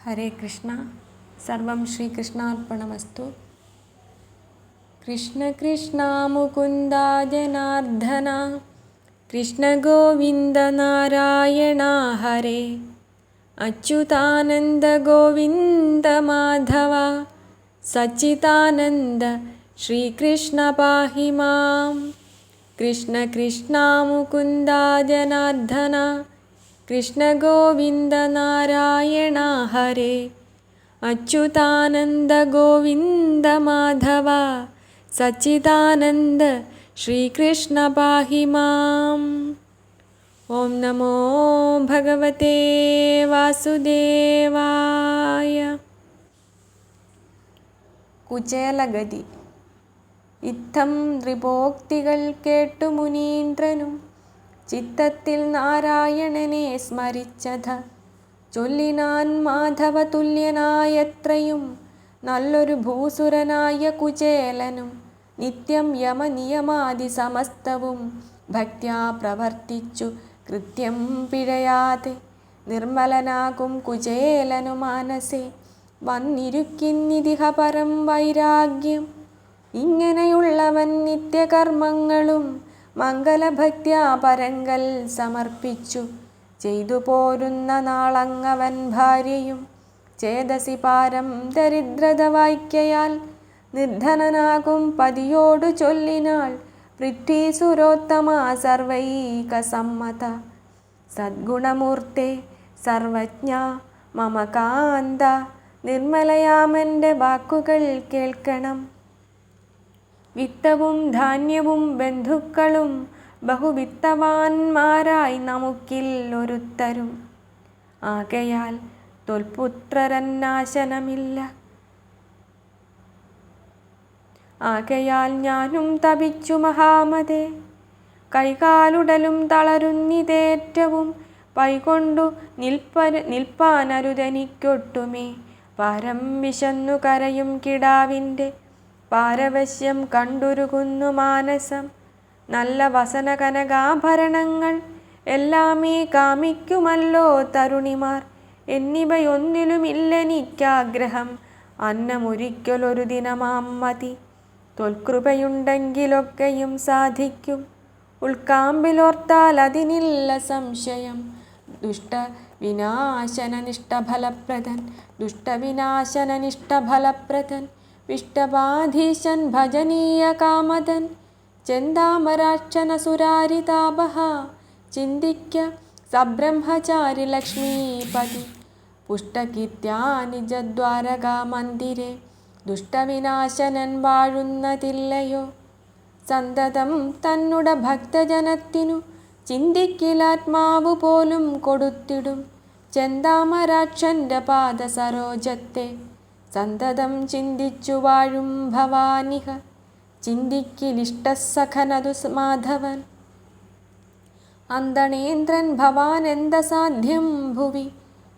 ഹരേ കൃഷ്ണ. സർവം ശ്രീകൃഷ്ണാർപ്പണമസ്തു. കൃഷ്ണ കൃഷ്ണ മുകുന്ദ ജനാർദ്ദന കൃഷ്ണ ഗോവിന്ദ നാരായണ ഹരേ. അച്യുതാനന്ദ ഗോവിന്ദ മാധവ സച്ചിദാനന്ദ ശ്രീകൃഷ്ണ പാഹി മാം. കൃഷ്ണ കൃഷ്ണ മുകുന്ദ ജനാർദ്ദന കൃഷ്ണ ഗോവിന്ദ നാരായണ ഹരേ. അച്യുതാനന്ദ ഗോവിന്ദ മാധവ സച്ചിദാനന്ദ ശ്രീകൃഷ്ണ പാഹി മാം. ഓം നമോ ഭഗവതേ വാസുദേവായ. കുചേലഗതി. ഇത്തം നൃപോക്തികൾ കേട്ടു മുനീന്ദ്രനും ചിത്തത്തിൽ നാരായണനെ സ്മരിച്ചത ചൊല്ലിനാൻ. മാധവ തുല്യനായത്രയും നല്ലൊരു ഭൂസുരനായ കുചേലനും നിത്യം യമനിയമാദി സമസ്തവും ഭക്ത്യാ പ്രവർത്തിച്ചു കൃത്യം പിഴയാതെ നിർമ്മലനാകും കുചേലനു മാനസേ വന്നിരുക്കിന്നിതിഹ പരം വൈരാഗ്യം. ഇങ്ങനെയുള്ളവൻ നിത്യകർമ്മങ്ങളും മംഗലഭക്ത്യാ പരങ്കൽ സമർപ്പിച്ചു ചെയ്തു പോരുന്ന നാളങ്ങവൻ ഭാര്യയും ചേതസി പാരം ദരിദ്രത വായ്ക്കയാൽ നിർധനനാകും പതിയോടു ചൊല്ലിനാൾ. പൃഥ്വീസുരോത്തമ സർവൈക സമ്മത സദ്ഗുണമൂർത്തെ സർവജ്ഞ മമ കാന്ത നിർമ്മലയാമെൻ്റെ വാക്കുകൾ കേൾക്കണം. വിത്തവും ധാന്യവും ബന്ധുക്കളും ബഹുവിത്തവാന്മാരായി നമുക്കിൽ ഒരുത്തരും ആകയാൽ തൊൽപുത്രരന്നാശനമില്ല. ആകയാൽ ഞാനും തപിച്ചു മഹാമതേ കൈകാലുടലും തളരുന്നിതേറ്റവും പൈകൊണ്ടു നിൽപ്പാനരുതെനിക്കൊട്ടുമേ. പാരം വിശന്നു കരയും കിടാവിൻ്റെ പാരവശ്യം കണ്ടുരുകുന്നു മാനസം. നല്ല വസന കനകാഭരണങ്ങൾ എല്ലാമീ കാമിക്കുമല്ലോ തരുണിമാർ. എന്നിവയൊന്നിലുമില്ലെനിക്കാഗ്രഹം അന്നമൊരിക്കലൊരു ദിനമാം മതി. തൊൽകൃപയുണ്ടെങ്കിലൊക്കെയും സാധിക്കും ഉൾക്കാമ്പിലോർത്താൽ അതിനില്ല സംശയം. ദുഷ്ടവിനാശനനിഷ്ടഫലപ്രദൻ വിഷ്ടപാധീശൻ ഭജനീയ കാമദൻ ചെന്താമരാക്ഷനസുരാരിതാപഹ ചിന്തിക്ക സബ്രഹ്മചാരി ലക്ഷ്മീപതി. പുഷ്ടകീർത്യാ നിജദ്വാരകാമന്ദിരെ ദുഷ്ടവിനാശനൻ വാഴുന്നതില്ലയോ. സന്തതം തന്നുട ഭക്തജനത്തിനു ചിന്തിക്കിലാത്മാവു പോലും കൊടുത്തിടും ചെന്താമരാക്ഷൻ്റെ പാദസരോജത്തെ. സന്തതം ചിന്തിച്ചു വാഴും ഭവാനിഹ ചിന്തിക്കിലിഷ്ടസഖനതു മാധവൻ. അന്തണേന്ദ്രൻ ഭവാൻ എന്തസാധ്യം ഭുവി.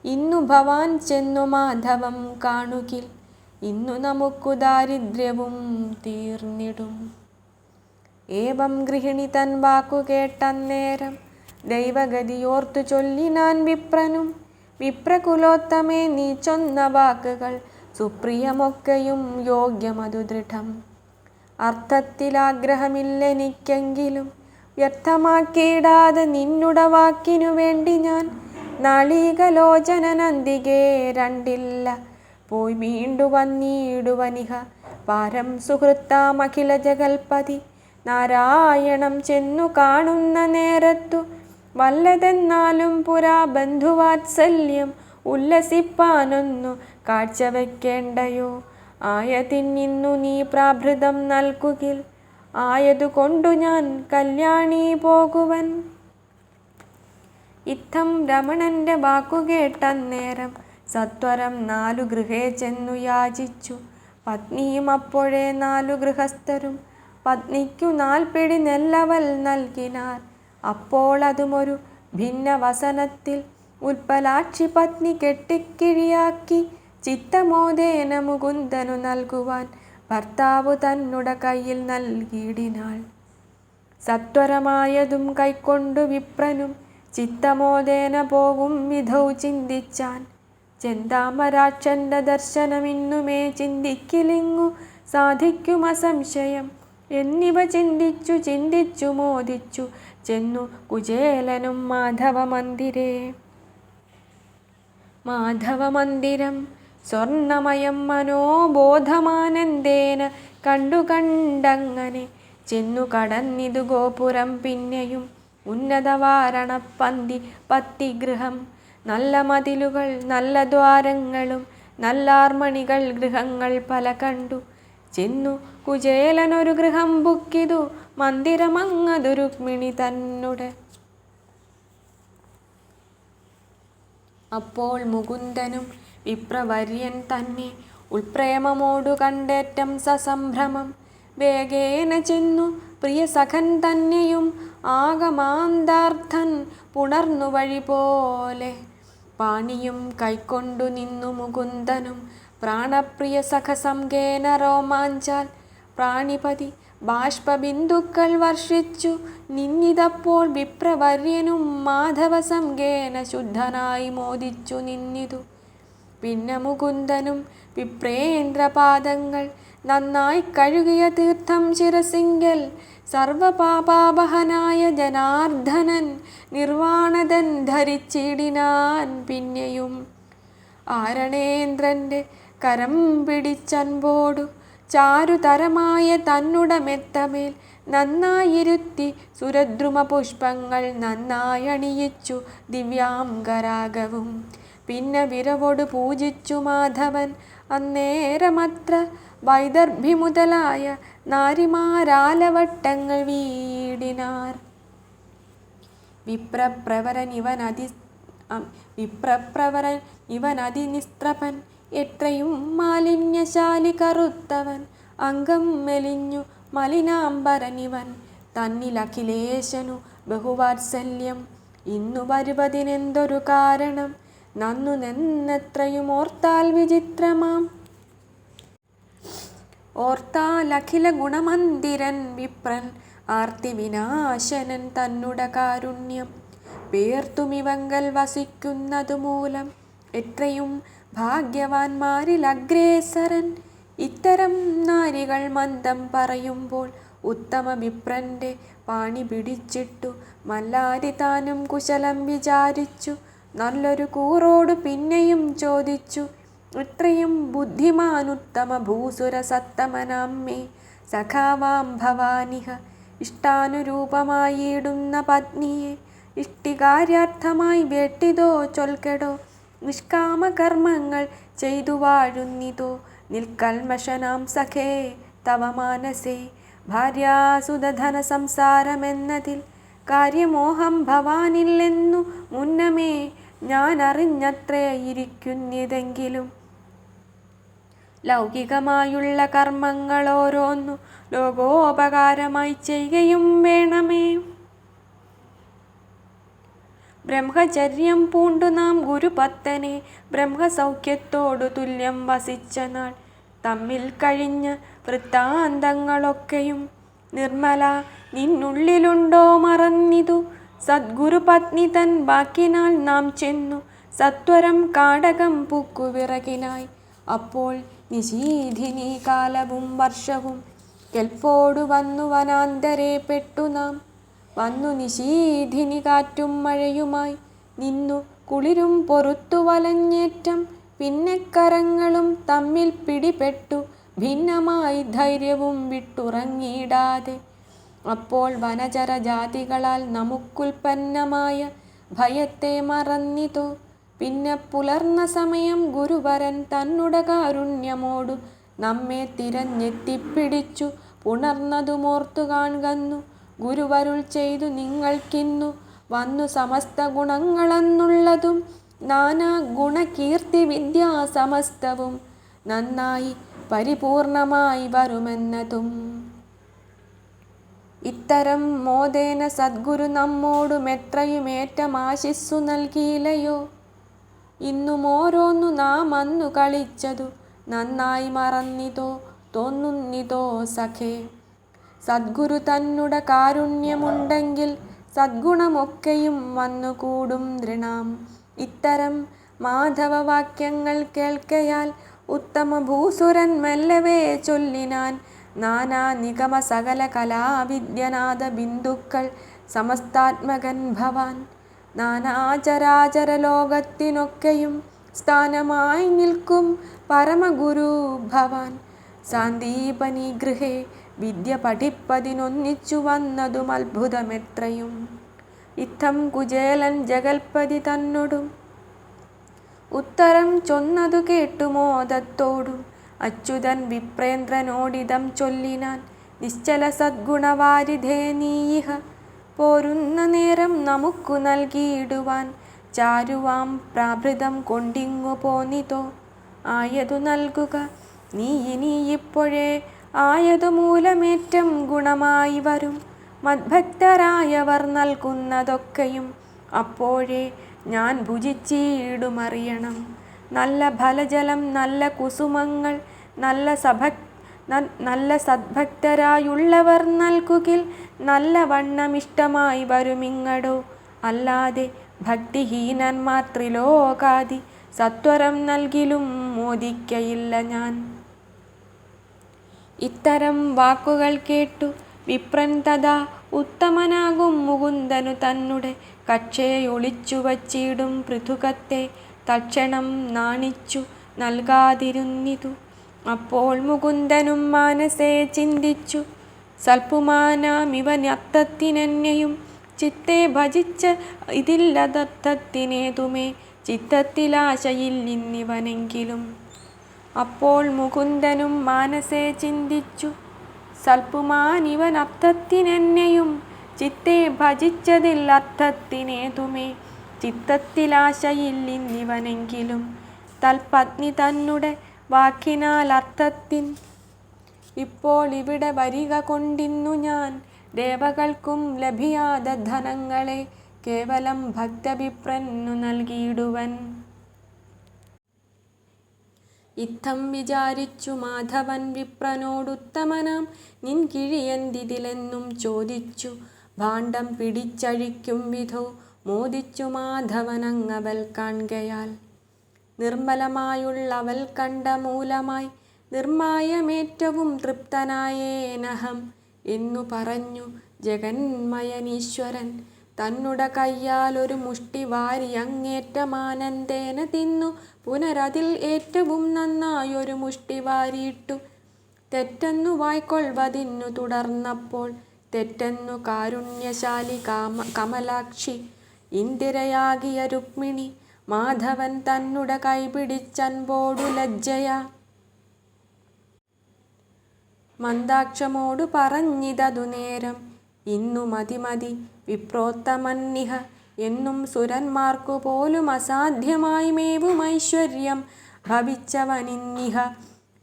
ഇന്നു ഭവാൻ ചെന്നു മാധവം കാണുകിൽ ഇന്നു നമുക്കു ദാരിദ്ര്യവും തീർന്നിടും. ഏവം ഗൃഹിണി തൻ വാക്കു കേട്ടന്നേരം ദൈവഗതിയോർത്തു ചൊല്ലിനാൻ വിപ്രനും. വിപ്രകുലോത്തമേ നീ ചൊന്ന വാക്കുകൾ സുപ്രിയമൊക്കെയും യോഗ്യമതു ദൃഢം. അർത്ഥത്തിലാഗ്രഹമില്ലെനിക്കെങ്കിലും വ്യർത്ഥമാക്കിയിടാതെ നിന്നുട വാക്കിനു വേണ്ടി ഞാൻ നാളീകലോചനനന്തികേ രണ്ടില്ല പോയി വീണ്ടു വന്നിടുവനിഹ. പാരം സുഹൃത്താമഖില ജഗൽപതി നാരായണം ചെന്നു കാണുന്ന നേരത്തു വല്ലതെന്നാലും പുരാ ബന്ധുവാത്സല്യം ഉല്ലസിപ്പാനൊന്നു കാഴ്ചവെക്കേണ്ടയോ. ആയതിന്നിന്നു നീ പ്രാഭൃതം നൽകുകിൽ ആയതുകൊണ്ടു ഞാൻ കല്യാണി പോകുവൻ. ഇത്തം രമണന്റെ വാക്കുകേട്ടന്നേരം സത്വരം 4 ഗൃഹേ ചെന്നു യാചിച്ചു. പത്നിയും അപ്പോഴേ 4 ഗൃഹസ്ഥരും പത്നിക്കു 4 പിടി നെല്ലവൽ നൽകിനാർ. അപ്പോൾ അതുമൊരു ഭിന്ന വസനത്തിൽ ഉൽപ്പലാക്ഷി പത്നി കെട്ടിക്കിഴിയാക്കി ചിത്തമോദേന മുകുന്ദനു നൽകുവാൻ ഭർത്താവു തന്നുട കയ്യിൽ നൽകിയിടിനാൾ. സത്വരമായതും കൈക്കൊണ്ടു വിപ്രനും ചിത്തമോദേന പോകും വിധൗ ചിന്തിച്ചാൻ. ചെന്താമരാക്ഷന്റെ ദർശനമിന്നുമേ ചിന്തിക്കിലിങ്ങു സാധിക്കുമസംശയം എന്നിവ ചിന്തിച്ചു ചിന്തിച്ചു മോദിച്ചു ചെന്നു കുചേലനും മാധവമന്ദിരം സ്വർണമയം മനോബോധമാനന്ദേന കണ്ടങ്ങനെ ചെന്നു കടന്നിതു ഗോപുരം പിന്നെയും പത്തിഗൃഹം നല്ല മതിലുകൾ നല്ല ദ്വാരങ്ങളും നല്ലാർമണികൾ ഗൃഹങ്ങൾ പല കണ്ടു ചെന്നു കുചേലനൊരു ഗൃഹം ബുക്കിതു മന്ദിരമങ്ങതു രുക്മിണി തന്നുടെ. അപ്പോൾ മുകുന്ദനും വിപ്രവര്യൻ തന്നെ ഉൾപ്രേമമോടു കണ്ടേറ്റം സസംഭ്രമം വേഗേന ചെന്നു പ്രിയ സഖൻ തന്നെയും ആഗമാന്താർത്ഥൻ പുണർന്നു വഴി പോലെ പാണിയും കൈക്കൊണ്ടു നിന്നു മുകുന്ദനും പ്രാണപ്രിയ സഖസംഗേന രോമാഞ്ചാൽ പ്രാണിപതി ബാഷ്പബിന്ദുക്കൾ വർഷിച്ചു നിന്നിതപ്പോൾ വിപ്രവര്യനും മാധവസംഗേന ശുദ്ധനായി മോദിച്ചു നിന്നിതു. പിന്നെ മുകുന്ദനും വിപ്രേന്ദ്രപാദങ്ങൾ നന്നായി കഴുകിയ തീർത്ഥം ശിരസിങ്കൽ സർവപാപാപഹനായ ജനാർദ്ദനൻ നിർവാണതൻ ധരിച്ചിടിനാൻ. പിന്നെയും ആരണേന്ദ്രന്റെ കരം പിടിച്ചൻപോടു ചാരുതരമായ തന്നുടമെത്തമേൽ നന്നായിരുത്തി സുരദ്രുമ പുഷ്പങ്ങൾ നന്നായി അണിയിച്ചു ദിവ്യാംഗരാഗവും പിന്നെ വിരവോട് പൂജിച്ചു മാധവൻ. അന്നേരമത്ര വൈദർഭി മുതലായ നാരിമാരാലവട്ടങ്ങൾ വീടിനാർ. വിപ്രപ്രവരൻ ഇവൻ അതിനിസ്ത്രപൻ എത്രയും മാലിന്യശാലി കറുത്തവൻ അംഗം മെലിഞ്ഞു മലിനാംബരനിവൻ തന്നിലഖിലേശനു ബഹുവാത്സല്യം ഇന്നു വരുവതിനെന്തൊരു കാരണം നന്നു നെന്നെത്രയും ഓർത്താൽ വിചിത്രമാം. ഓർത്താലഖില ഗുണമന്ദിരൻ വിപ്രൻ ആർത്തി വിനാശനൻ തന്നുട കാരുണ്യം പേർത്തുമിവങ്കൽ വസിക്കുന്നതു മൂലം എത്രയും ഭാഗ്യവാന്മാരിൽ അഗ്രേസരൻ. ഇത്തരം നാരികൾ മന്ദം പറയുമ്പോൾ ഉത്തമ വിപ്രന്റെ പാണി പിടിച്ചിട്ടു മല്ലാരി താനും കുശലം വിചാരിച്ചു നല്ലൊരു കൂറോടു പിന്നെയും ചോദിച്ചു ഇത്രയും ബുദ്ധിമാനുത്തമ ഭൂസുര സത്തമനാമ്മേ സഖാവാം ഭവാനിഹ ഇഷ്ടാനുരൂപമായിടുന്ന പത്നിയെ ഇഷ്ടികാര്യാർത്ഥമായി വേട്ടിതോ ചൊൽക്കെടോ നിഷ്കാമകർമ്മങ്ങൾ ചെയ്തു വാഴുന്നിതോ നിൽക്കൽമഷനാം സഖേ തവ മാനസേ ഭാര്യാസുധന സംസാരമെന്നതിൽ കാര്യമോഹം ഭവാനില്ലെന്നു മുന്നമേ ഞാൻ അറിഞ്ഞത്രേ ഇരിക്കുന്നിതെങ്കിലും ലൗകികമായുള്ള കർമ്മങ്ങൾ ഓരോന്നു ലോകോപകാരമായി ചെയ്യുകയും വേണമേ. ബ്രഹ്മചര്യം പൂണ്ടു നാം ഗുരുപത്തനെ ബ്രഹ്മസൗഖ്യത്തോടു തുല്യം വസിച്ച നാൾ തമ്മിൽ കഴിഞ്ഞ വൃത്താന്തങ്ങളൊക്കെയും നിർമ്മല നിന്നുള്ളിലുണ്ടോ മറന്നിതു സദ്ഗുരുപത്നി തൻ വാക്കിനാൽ നാം ചെന്നു സത്വരം കാടകം പൂക്കുവിറകിനായി. അപ്പോൾ നിശീധിനി കാലവും വർഷവും കെൽപ്പോടു വന്നു വനാന്തരെ പെട്ടു നാം വന്നു നിശീധിനി കാറ്റും മഴയുമായി നിന്നു കുളിരും പൊറുത്തു വലഞ്ഞേറ്റം പിന്നെ കരങ്ങളും തമ്മിൽ പിടിപെട്ടു ഭിന്നമായി ധൈര്യവും വിട്ടുറങ്ങിയിടാതെ. അപ്പോൾ വനചര ജാതികളാൽ നമുക്കുൽപ്പന്നമായ ഭയത്തെ മറന്നിതോ പിന്നെ പുലർന്ന സമയം ഗുരുവരൻ തന്നുട കാരുണ്യമോടു നമ്മെ തിരഞ്ഞെത്തിപ്പിടിച്ചു പുണർന്നതുമോർത്തു കാൺകന്നു ഗുരുവരുൾ ചെയ്തു നിങ്ങൾക്കിന്നു വന്നു സമസ്ത ഗുണങ്ങളെന്നുള്ളതും നാനാ ഗുണകീർത്തി വിദ്യാ സമസ്തവും നന്നായി പരിപൂർണമായി വരുമെന്നതും. ഇത്തരം മോദേന സദ്ഗുരു നമ്മോടുമെത്രയുമേറ്റമാശിസ്സു നൽകിയില്ലയോ. ഇന്നും ഓരോന്നു നാം അന്നു കളിച്ചതു നന്നായി മറന്നിതോ തോന്നുന്നിതോ സഖേ. സദ്ഗുരു തന്നുട കാരുണ്യമുണ്ടെങ്കിൽ സദ്ഗുണമൊക്കെയും വന്നുകൂടും ദൃണാം. ഇത്തരം മാധവവാക്യങ്ങൾ കേൾക്കയാൽ ഉത്തമ ഭൂസുരൻ മെല്ലവേ ചൊല്ലിനാൻ. നാനാ നിഗമ സകല കലാവിദ്യനാഥ ബിന്ദുക്കൾ സമസ്താത്മകൻ ഭവാൻ. നാനാചരാചര ലോകത്തിനൊക്കെയും സ്ഥാനമായി നിൽക്കും പരമഗുരു ഭവാൻ. സാന്ദീപനി ഗൃഹേ വിദ്യ പഠിപ്പതിനൊന്നിച്ചു വന്നതും അത്ഭുതമെത്രയും. ഇത്തം കുചേലൻ ജഗൽപതി തന്നോടും ഉത്തരം ചൊന്നതു കേട്ടു മോദത്തോടും. അച്യുതൻ വിപ്രേന്ദ്രനോടിതം ചൊല്ലിനാൻ. നിശ്ചല സദ്ഗുണവാരിധേ നീയിഹ പോരുന്ന നേരം നമുക്കു നൽകിയിടുവാൻ. ചാരുവാം പ്രാഭൃതം കൊണ്ടിങ്ങു പോന്നിതോ ആയതു നൽകുക നീ ഇനിയിപ്പോഴേ. ആയതു മൂലമേറ്റം ഗുണമായി വരും മദ്ഭക്തരായവർ നൽകുന്നതൊക്കെയും അപ്പോഴേ ഞാൻ ഭുജിച്ചിടുമറിയണം. നല്ല ഫലജലം നല്ല കുസുമങ്ങൾ നല്ല സദ്ഭക്തരായുള്ളവർ നൽകുകിൽ നല്ല വണ്ണമിഷ്ടമായി വരുമിങ്ങടോ. അല്ലാതെ ഭക്തിഹീനന്മാർ ത്രിലോകാദി സത്വരം നൽകിലും മോദിക്കയില്ല ഞാൻ. ഇത്തരം വാക്കുകൾ കേട്ടു വിപ്രൻ തഥാ ഉത്തമനാകും മുകുന്ദനു തന്നുടെ കക്ഷേയൊളിച്ചു വച്ചിടും പൃഥുകത്തെ തക്ഷണം നാണിച്ചു നൽകാതിരുന്നിതു. അപ്പോൾ മുകുന്ദനും മാനസേ ചിന്തിച്ചു. സൽപുമാനാമിവനർത്ഥത്തിനെന്നെയും ചിത്തെ ഭജിച്ച ഇതില്ലതർത്ഥത്തിനേതുമേ ചിത്തത്തിലാശയില്ലിന്നിവനെങ്കിലും. അപ്പോൾ മുകുന്ദനും മാനസേ ചിന്തിച്ചു. സൽപുമാനിവനർത്ഥത്തിനെന്നെയും ചിത്തെ ഭജിച്ചതില്ലർത്ഥത്തിനേതുമേ ചിത്തത്തിലാശയില്ലിന്നിവനെങ്കിലും. തൽപത്നി തന്നുടെ വാക്കിനാൽ അർത്ഥത്തിൻ ഇപ്പോൾ ഇവിടെ വരിക കൊണ്ടിന്നു ഞാൻ. ദേവകൾക്കും ലഭിയാത ധനങ്ങളെ കേവലം ഭക്തവിപ്രന്നു നൽകിയിടുവൻ. ഇത്തം വിചാരിച്ചു മാധവൻ വിപ്രനോടുത്തമനാം നിൻ കിഴിയന്തിതിലെന്നും ചോദിച്ചു. ഭാണ്ഡം പിടിച്ചഴിക്കും വിധോ മോദിച്ചു മാധവനങ്ങവൽ കാൺകയാൽ. നിർമ്മലമായുള്ളവൽ കണ്ട മൂലമായി നിർമായമേറ്റവും തൃപ്തനായേനഹം എന്നു പറഞ്ഞു ജഗന്മയനീശ്വരൻ. തന്നുട കയ്യാൽ ഒരു മുഷ്ടി വാരി അങ്ങേറ്റമാനന്ദേന തിന്നു പുനരതിൽ ഏറ്റവും നന്നായൊരു മുഷ്ടി വാരിയിട്ടു. തെറ്റെന്നു വായ്ക്കൊള്ളുവതിന്നു തുടർന്നപ്പോൾ തെറ്റെന്നു കാരുണ്യശാലി കമലാക്ഷി ഇന്ദിരയാകിയ രുക്മിണി മാധവൻ തന്നുട കൈപിടിച്ചൻപോടു ലജ്ജയാ മന്ദാക്ഷമോടു പറഞ്ഞിതതു നേരം. ഇന്നു മതി വിപ്രോത്തമന്നിഹ എന്നും സുരന്മാർക്കു പോലും അസാധ്യമായി മേവും ഐശ്വര്യം ഭവിച്ചവനിന്നിഹ.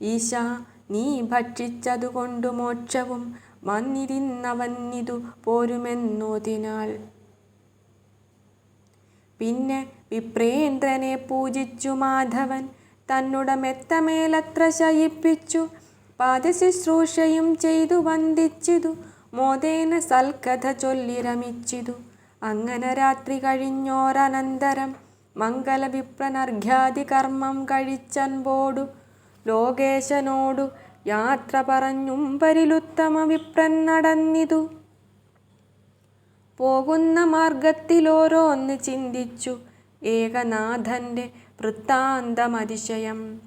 ഈശാ നീ ഭക്ഷിച്ചതുകൊണ്ടു മോക്ഷവും വന്നിരുന്നവന്നിതു പോരുമെന്നോതിനാൾ. പിന്നെ വിപ്രേന്ദ്രനെ പൂജിച്ചു മാധവൻ തന്നുട മെത്തമേലത്ര ശയിപ്പിച്ചു. പാദശുശ്രൂഷയും ചെയ്തു വന്ദിച്ചിതു മോദേന സൽക്കഥ ചൊല്ലി രമിച്ചിതു. അങ്ങനെ രാത്രി കഴിഞ്ഞോരനന്തരം മംഗല വിപ്രനർഘ്യാദി കർമ്മം കഴിച്ചൻപോടു ലോകേശനോടു യാത്ര പറഞ്ഞും പരിലുത്തമ വിപ്രൻ നടന്നിതു. പോകുന്ന മാർഗത്തിലോരോന്ന് ചിന്തിച്ചു ഏകനാഥന്റെ വൃത്താന്തമതിശയം.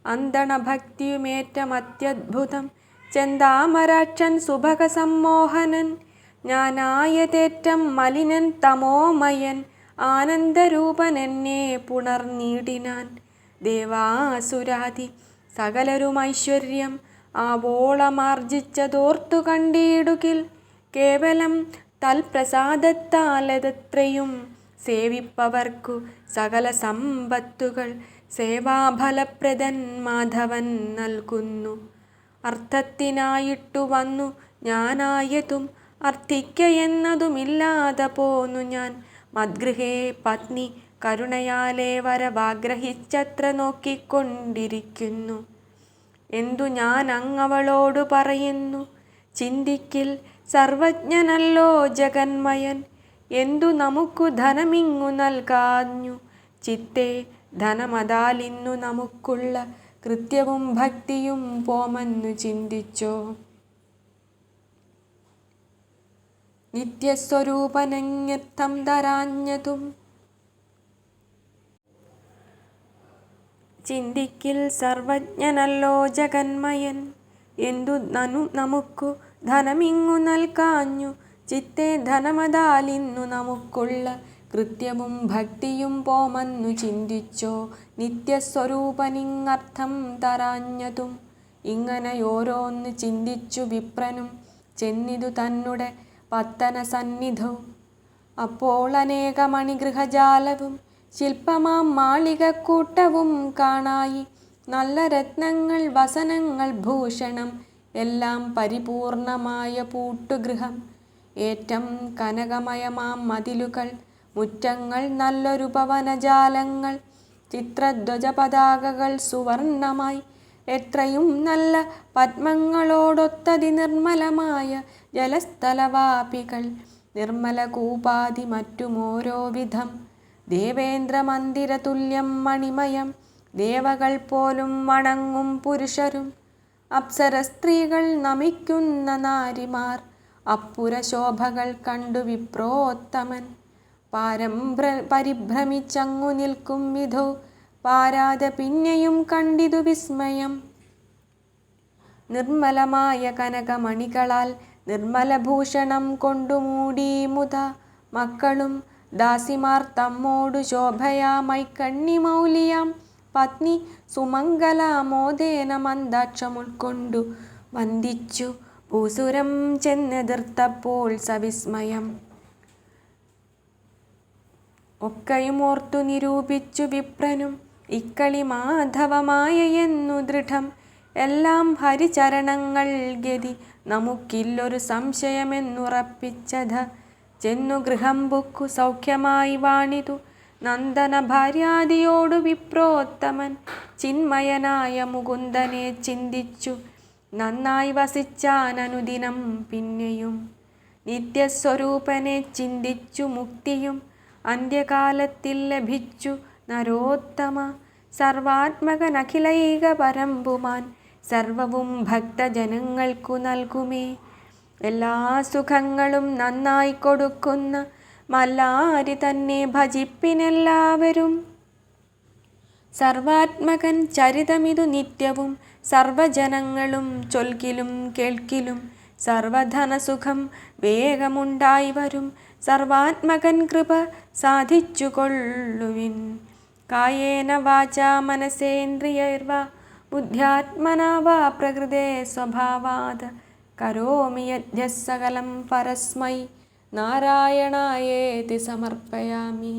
അന്തണഭക്തിയുമേറ്റമത്യദ്ഭുതം ചെന്താമരാക്ഷൻ സുഭഗ സമ്മോഹനൻ. ഞാനായതേറ്റം മലിനൻ തമോമയൻ ആനന്ദരൂപനെന്നെ പുണർനീടിനാൻ. ദേവാസുരാദി സകലരുമൈശ്വര്യം ആവോളമാർജിച്ചതോർത്തു കണ്ടിടുകിൽ കേവലം തൽപ്രസാദത്താലതത്രയും സേവിപ്പവർക്കു സകല സമ്പത്തുകൾ സേവാഫലപ്രദൻ മാധവൻ നൽകുന്നു. അർത്ഥത്തിനായിട്ടു വന്നു ഞാനായതും അർത്ഥിക്കയെന്നതുമില്ലാതെ പോന്നു ഞാൻ. മദ്ഗൃഹേ പത്നി കരുണയാലേ വരവാഗ്രഹിച്ചത്ര നോക്കിക്കൊണ്ടിരിക്കുന്നു. എന്തു ഞാൻ അങ്ങവളോടു പറയുന്നു ചിന്തിക്കിൽ സർവജ്ഞനല്ലോ ജഗന്മയൻ. എന്തു നമുക്കു ധനമിങ്ങു നൽകാഞ്ഞു ചിത്തെ ധനമതാലിന്നു നമുക്കുള്ള കൃത്യവും ഭക്തിയും പോമെന്നു ചിന്തിച്ചോ. നിത്യസ്വരൂപനങ്ങർത്ഥം തരാഞ്ഞതും ചിന്തിക്കിൽ സർവജ്ഞനല്ലോ ജഗന്മയൻ. എന്തു നമുക്കു ധനമിങ്ങു നൽകാഞ്ഞു ചിത്തെ ധനമതാലിന്നു നമുക്കുള്ള കൃത്യവും ഭക്തിയും പോമെന്നു ചിന്തിച്ചോ. നിത്യസ്വരൂപനിങ്ങർത്ഥം തരാഞ്ഞതും ഇങ്ങനെയോരോന്ന് ചിന്തിച്ചു വിപ്രനും ചെന്നിതു തന്നെ പത്തന സന്നിധൗ. അപ്പോൾ അനേകമണിഗൃഹജാലവും ശില്പമാം മാളികക്കൂട്ടവും കാണായി. നല്ല രത്നങ്ങൾ വസനങ്ങൾ ഭൂഷണം എല്ലാം പരിപൂർണമായ പൂട്ടുഗൃഹം. ഏറ്റം കനകമയമാം മതിലുകൾ മുറ്റങ്ങൾ നല്ലൊരു പവനജാലങ്ങൾ. ചിത്രധ്വജ പതാകകൾ സുവർണമായി എത്രയും നല്ല പദ്മങ്ങളോടൊത്തതി നിർമ്മലമായ ജലസ്ഥലവാപികൾ. നിർമ്മല കൂപാതി മറ്റുമോരോ വിധം ദേവേന്ദ്ര മന്ദിര തുല്യം മണിമയം. ദേവകൾ പോലും വണങ്ങും പുരുഷരും അപ്സര സ്ത്രീകൾ നമിക്കുന്ന നാരിമാർ. അപ്പുര ശോഭകൾ കണ്ടു വിപ്രോത്തമൻ പരിഭ്രമിച്ചങ്ങു നിൽക്കും വിധോ. പാരാതെ പിന്നെയും കണ്ടിതു വിസ്മയം. നിർമ്മലമായ കനകമണികളാൽ നിർമ്മലഭൂഷണം കൊണ്ടു മൂടി മുത മക്കളും ദാസിമാർ തമ്മോടു ശോഭയാമൈ കണ്ണി മൗലിയാം പത്നി സുമംഗലാമോദേന മന്ദാക്ഷമുൾക്കൊണ്ടു വന്ദിച്ചു ഭൂസുരം ചെന്നെതിർത്തപ്പോൾ സവിസ്മയം. ഒക്കെയും ഓർത്തു നിരൂപിച്ചു വിപ്രനും ഇക്കളി മാധവമായെന്നു ദൃഢം. എല്ലാം ഹരിചരണങ്ങൾ ഗതി നമുക്കില്ലൊരു സംശയമെന്നുറപ്പിച്ചത. ചെന്നു ഗൃഹം ബുക്കു സൗഖ്യമായി വാണിതു നന്ദന ഭാര്യാദിയോടു വിപ്രോത്തമൻ. ചിന്മയനായ മുകുന്ദനെ ചിന്തിച്ചു നന്നായി വസിച്ചാനനുദിനം പിന്നെയും. നിത്യസ്വരൂപനെ ചിന്തിച്ചു മുക്തിയും അന്ത്യകാലത്തിൽ ലഭിച്ചു നരോത്തമ. സർവാത്മകനഖിലൈക പരമ്പുമാൻ സർവവും ഭക്തജനങ്ങൾക്കു നൽകുമേ. എല്ലാ സുഖങ്ങളും നന്നായി കൊടുക്കുന്ന മല്ലാരി തന്നെ ഭജിപ്പിനെല്ലാവരും. സർവാത്മകൻ ചരിതമിതു നിത്യവും സർവജനങ്ങളും ചൊൽക്കിലും കേൾക്കിലും. സർവധനസുഖം വേഗമുണ്ടായി വരും സർവാത്മകൻ കൃപ സാധിച്ചു കൊള്ളുവിൻ. കായേന വാചാ മനസേന്ദ്രിയൈർവാ ബുദ്ധ്യാത്മനാ വാ പ്രകൃതേ സ്വഭാവാത് കരോമി യദ്യഃ സകലം പരസ്മൈ നാരായണായേതി സമർപ്പയാമി.